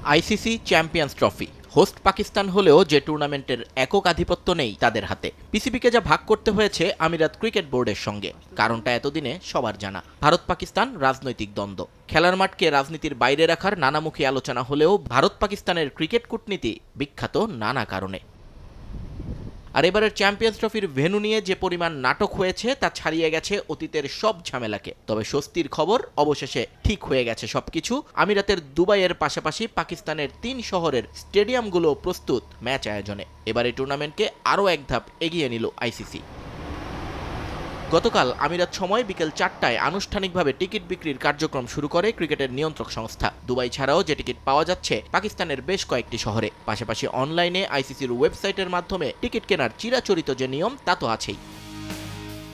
ICC champions trophy host Pakistan হলেও যে টুর্নামেন্টের একক আধিপত্য নেই তাদের হাতে। পিসিবিকে যা ভাগ করতে হয়েছে আমিরাত ক্রিকেট বোর্ডের সঙ্গে, কারণটা এতদিনে সবার জানা। ভারত পাকিস্তান রাজনৈতিক দ্বন্দ্ব, খেলার মাঠকে রাজনীতির বাইরে রাখার নানামুখী আলোচনা হলেও ভারত পাকিস্তানের ক্রিকেট কূটনীতি বিখ্যাত নানা কারণে। আর এবারের চ্যাম্পিয়ন্স ট্রফির ভেন্যু নিয়ে যে পরিমাণ নাটক হয়েছে তা ছাড়িয়ে গেছে অতীতের সব ঝামেলাকে। তবে স্বস্তির খবর, অবশেষে ঠিক হয়ে গেছে সবকিছু। আমিরাতের দুবাইয়ের পাশাপাশি পাকিস্তানের ৩ শহরের স্টেডিয়ামগুলো প্রস্তুত ম্যাচ আয়োজনে। এবার এই টুর্নামেন্টকে আরও এক ধাপ এগিয়ে নিল আইসিসি। গতকাল আমিরাত সময় বিকেল ৪টায় আনুষ্ঠানিকভাবে টিকিট বিক্রির কার্যক্রম শুরু করে ক্রিকেটের নিয়ন্ত্রক সংস্থা। দুবাই ছাড়াও যে টিকিট পাওয়া যাচ্ছে পাকিস্তানের বেশ কয়েকটি শহরে, পাশাপাশি অনলাইনে আইসিসির ওয়েবসাইটের মাধ্যমে টিকিট কেনার চিরাচরিত যে নিয়ম তা তো আছেই।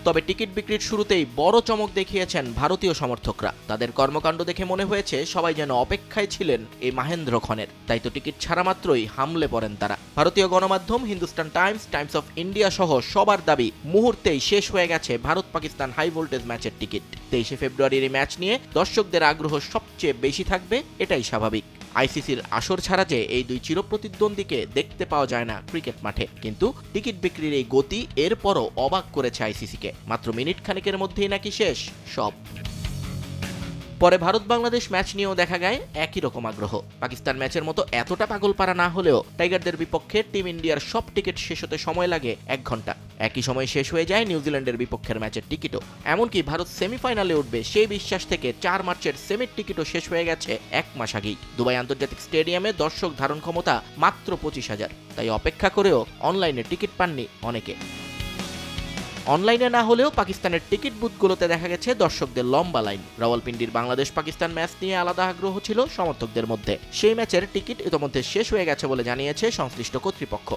তবে টিকিট বিক্রির শুরুতেই বড় চমক দেখিয়েছেন ভারতীয় সমর্থকরা। তাদের কর্মকাণ্ড দেখে মনে হয়েছে সবাই যেন অপেক্ষায় ছিলেন এই মাহেন্দ্রক্ষণের। তাই তো টিকিট ছাড়া মাত্রই হামলে পড়েন তারা। ভারতীয় গণমাধ্যম Hindustan Times, Times of India সহ সবার দাবি মুহূর্তেই শেষ হয়ে গেছে ভারত পাকিস্তান হাই ভোল্টেজ ম্যাচের টিকিট। 23শে ফেব্রুয়ারির এই ম্যাচ নিয়ে দর্শকদের আগ্রহ সবচেয়ে বেশি থাকবে, এটাই স্বাভাবিক। আইসিসির আসর ছাড়া যে এই দুই চিরপ্রতিদ্বন্দ্বীকে দেখতে পাওয়া যায় না ক্রিকেট মাঠে, কিন্তু টিকিট বিক্রির এই গতি এরপরও অবাক করেছে আইসিসিকে। মাত্র মিনিট খানেকের মধ্যেই নাকি শেষ সব। পরে ভারত বাংলাদেশ ম্যাচ নিয়েও দেখা যায় একই রকম আগ্রহ। পাকিস্তান ম্যাচের মতো এতটা পাগলপাড়া না হলেও টাইগারদের বিপক্ষে টিম ইন্ডিয়ার সব টিকিট শেষ হতে সময় লাগে 1 ঘন্টা। একই সময় শেষ হয়ে যায় নিউজিল্যান্ডের বিপক্ষের ম্যাচের টিকিটও। এমনকি ভারত সেমিফাইনালে উঠবে সেই বিশ্বাস থেকে 4 মার্চের সেমির টিকিটও শেষ হয়ে গেছে 1 মাস আগেই। দুবাই আন্তর্জাতিক স্টেডিয়ামে দর্শক ধারণ ক্ষমতা মাত্র 25,000। তাই অপেক্ষা করেও অনলাইনে টিকিট পাননি অনেকে। অনলাইনে না হলেও পাকিস্তানের টিকিট বুথগুলোতে দেখা গেছে দর্শকদের লম্বা লাইন। রাওয়ালপিন্ডির বাংলাদেশ পাকিস্তান ম্যাচ নিয়ে আলাদা আগ্রহ ছিল সমর্থকদের মধ্যে। সেই ম্যাচের টিকিট ইতোমধ্যে শেষ হয়ে গেছে বলে জানিয়েছে সংশ্লিষ্ট কর্তৃপক্ষ।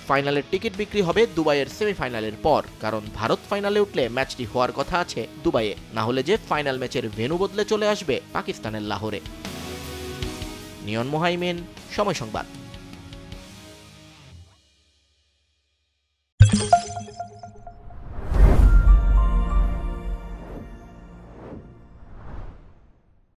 ফাইনালের টিকিট বিক্রি হবে দুবাইয়ের সেমিফাইনালের পর, কারণ ভারত ফাইনালে উঠলে ম্যাচটি হওয়ার কথা আছে দুবাইয়ে, না হলে যে ফাইনাল ম্যাচের ভেন্যু বদলে চলে আসবে পাকিস্তানের লাহোরে। নিয়ন মোহাইমিন, সময় সংবাদ।